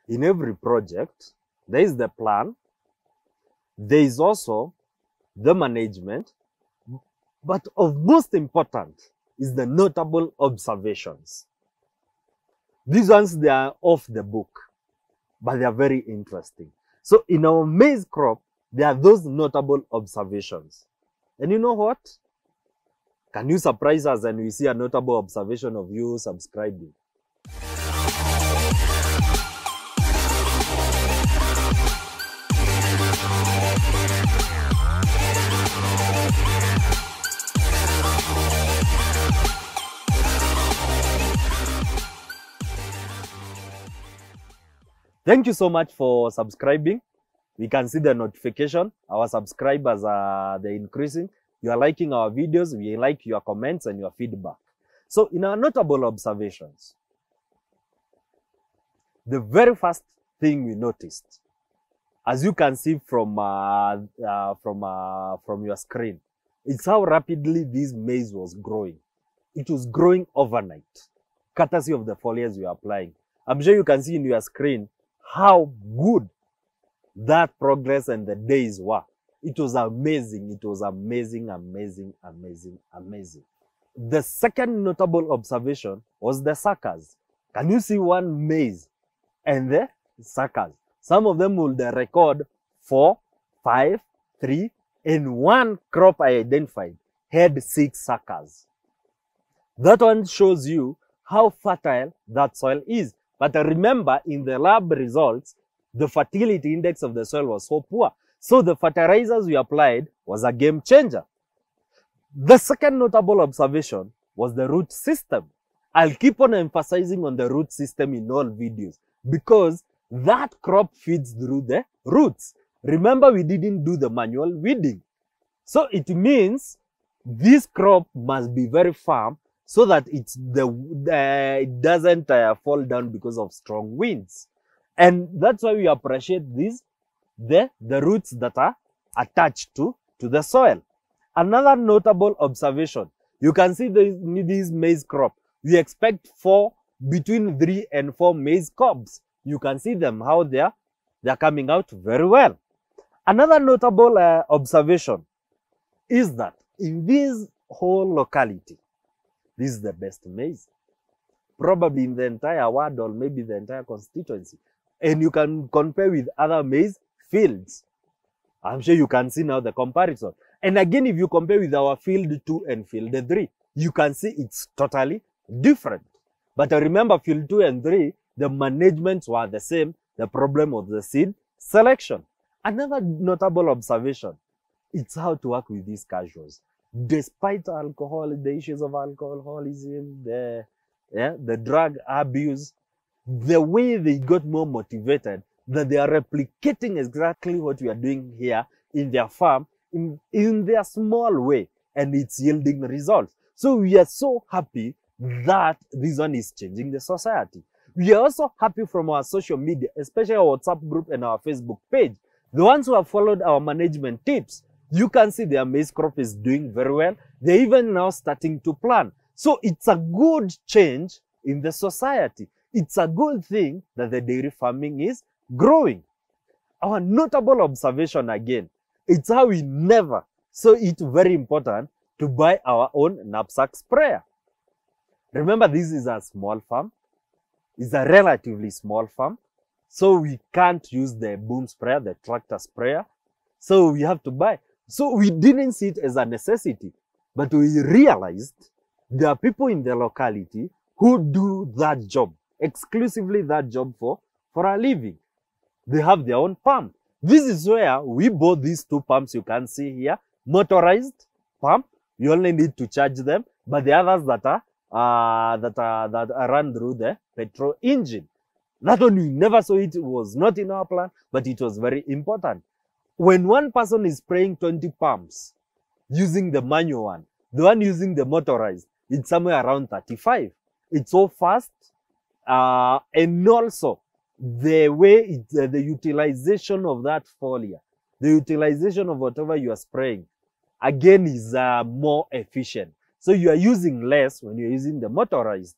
In every project, there is the plan, there is also the management, but of most important is the notable observations. These ones, they are off the book, but they are very interesting. So in our maize crop, there are those notable observations. And you know what? Can you surprise us and we see a notable observation of you subscribing? Thank you so much for subscribing. We can see the notification. Our subscribers are increasing. You are liking our videos. We like your comments and your feedback. So in our notable observations, the very first thing we noticed, as you can see from your screen, it's how rapidly this maize was growing. It was growing overnight, courtesy of the foliars you are applying. I'm sure you can see in your screen how good that progress and the days were. It was amazing. It was amazing, amazing, amazing, amazing. The second notable observation was the suckers. Can you see one maize and the suckers? Some of them will record 4, 5, 3, and one crop I identified had 6 suckers. That one shows you how fertile that soil is. But remember, in the lab results, the fertility index of the soil was so poor. So the fertilizers we applied was a game changer. The second notable observation was the root system. I'll keep on emphasizing on the root system in all videos because that crop feeds through the roots. Remember, we didn't do the manual weeding. So it means this crop must be very firm so that it doesn't fall down because of strong winds. And that's why we appreciate the roots that are attached to the soil. Another notable observation, you can see this maize crop. We expect between 3 and 4 maize cobs. You can see them, how they're coming out very well. Another notable observation is that in this whole locality, this is the best maize, probably in the entire world or maybe the entire constituency. And you can compare with other maize fields. I'm sure you can see now the comparison. And again, if you compare with our field 2 and field 3, you can see it's totally different. But remember, field 2 and 3, the managements were the same. The problem was the seed selection. Another notable observation, it's how to work with these casuals. Despite alcohol, the issues of alcoholism, the drug abuse, the way they got more motivated, that they are replicating exactly what we are doing here in their farm, in their small way, and it's yielding results. So we are so happy that this one is changing the society. We are also happy from our social media, especially our WhatsApp group and our Facebook page. The ones who have followed our management tips, you can see their maize crop is doing very well. They're even now starting to plan. So it's a good change in the society. It's a good thing that the dairy farming is growing. Our notable observation again, it's how we never, so it's very important to buy our own knapsack sprayer. Remember, this is a small farm. It's a relatively small farm. So we can't use the boom sprayer, the tractor sprayer. So we have to buy. So we didn't see it as a necessity, but we realized there are people in the locality who do that job, exclusively that job for a living. They have their own pump. This is where we bought these 2 pumps you can see here, motorized pump. You only need to charge them, but the others that are run through the petrol engine. That one we never saw it. It was not in our plan, but it was very important. When one person is spraying 20 pumps using the manual one, the one using the motorized, it's somewhere around 35. It's so fast, and also the way the utilization of that foliar, the utilization of whatever you are spraying, again is more efficient. So you are using less when you're using the motorized.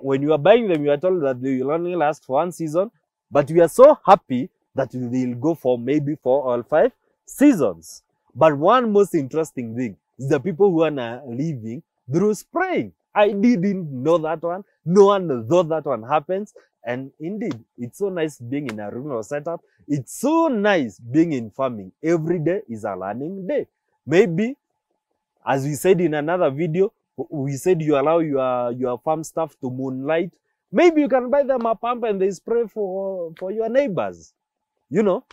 When you are buying them, you are told that they will only last for 1 season. But we are so happy that we will go for maybe 4 or 5 seasons. But one most interesting thing is the people who are living through spraying. I didn't know that one. No one thought that one happens. And indeed, it's so nice being in a rural setup. It's so nice being in farming. Every day is a learning day. Maybe, as we said in another video, we said you allow your farm staff to moonlight. Maybe you can buy them a pump and they spray for your neighbors. You know,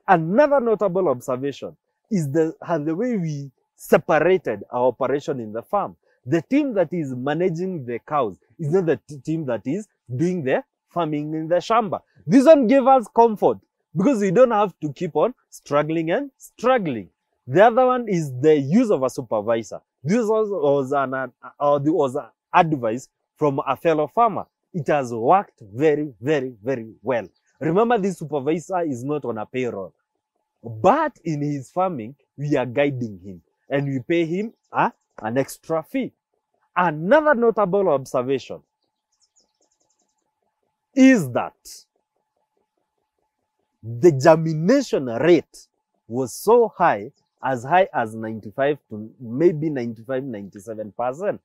another notable observation is the way we separated our operation in the farm. The team that is managing the cows is not the team that is doing the farming in the shamba. This one gave us comfort because we don't have to keep on struggling and struggling. The other one is the use of a supervisor. This was an advice from a fellow farmer. It has worked very, very, very well. Remember, this supervisor is not on a payroll, but in his farming, we are guiding him and we pay him an extra fee. Another notable observation is that the germination rate was so high as 95 to maybe 95, 97%.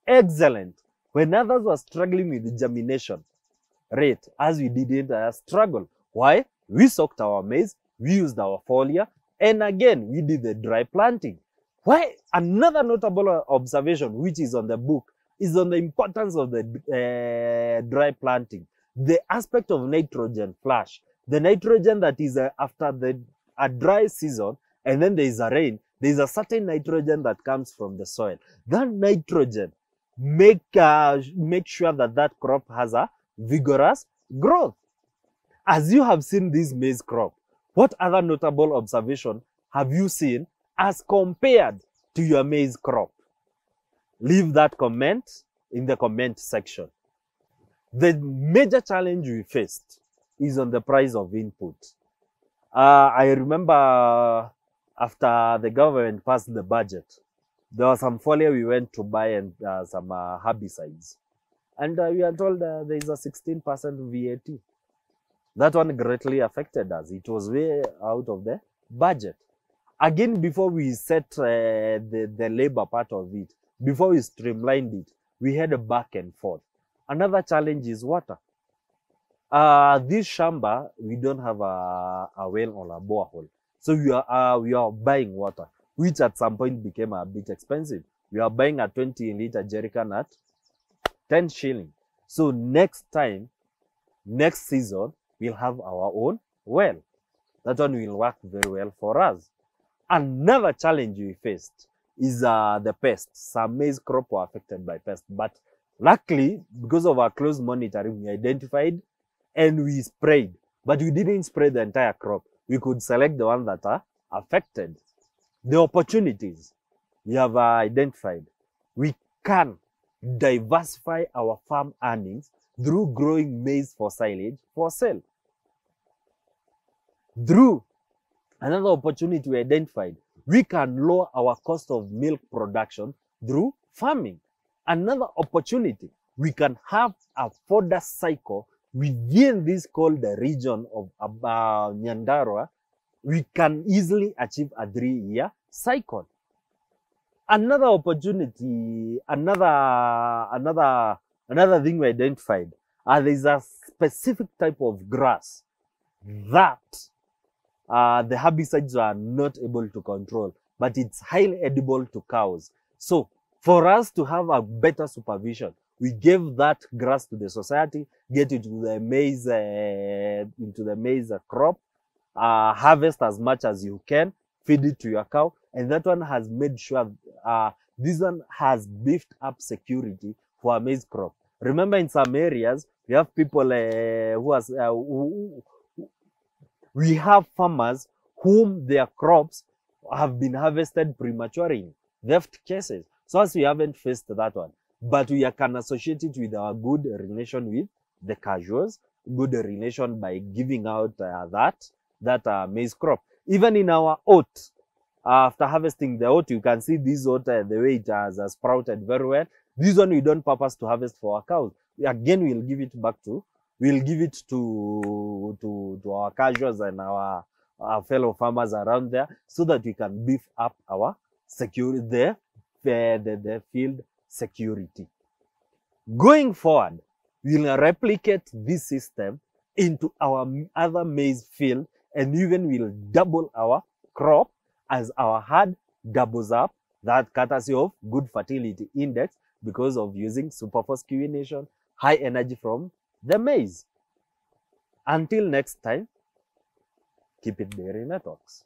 Excellent. When others were struggling with the germination rate, as we didn't struggle. Why? We soaked our maize, we used our foliar, and again, we did the dry planting. Why? Another notable observation, which is on the book, is on the importance of the dry planting. The aspect of nitrogen flash. The nitrogen that is after a dry season, and then there is a rain, there is a certain nitrogen that comes from the soil. That nitrogen make sure that crop has a vigorous growth. As you have seen this maize crop, what other notable observation have you seen as compared to your maize crop? Leave that comment in the comment section. The major challenge we faced is on the price of input. I remember after the government passed the budget, there was some foliar we went to buy and some herbicides. And we are told there is a 16% VAT. That one greatly affected us. It was way out of the budget. Again, before we set the labor part of it, before we streamlined it, we had a back and forth. Another challenge is water. This shamba, we don't have a well or a borehole. So we are buying water, which at some point became a bit expensive. We are buying a 20-liter jerrycan at 10 shillings. So next season, we'll have our own well. That one will work very well for us. Another challenge we faced is the pests. Some maize crop were affected by pests, but luckily, because of our close monitoring, we identified and we sprayed. But we didn't spray the entire crop. We could select the ones that are affected. The opportunities we have identified. We can diversify our farm earnings through growing maize for silage for sale. Through another opportunity we identified, we can lower our cost of milk production through farming. Another opportunity, we can have a fodder cycle within this called the region of Nyandarua. We can easily achieve a 3-year cycle. Another opportunity, another thing we identified, there is a specific type of grass that the herbicides are not able to control, but it's highly edible to cows. So for us to have a better supervision, we gave that grass to the society, get it to the maize, into the maize crop, harvest as much as you can, feed it to your cow, and that one has made sure this one has beefed up security for a maize crop. Remember, in some areas, we have people we have farmers whom their crops have been harvested prematurely, theft cases. So as we haven't faced that one, but we can associate it with our good relation with the casuals, good relation by giving out that maize crop. Even in our oat, after harvesting the oat, you can see this oat, the way it has sprouted very well. This one we don't purpose to harvest for our cows. Again, we'll give it back to, we'll give it to to our casuals and our fellow farmers around there, so that we can beef up our security, the field security. Going forward, we'll replicate this system into our other maize field, and even we'll double our crop as our herd doubles up, that courtesy of good fertility index because of using superphos kiwination, high energy from the maize. Until next time, keep it Dairy Networks.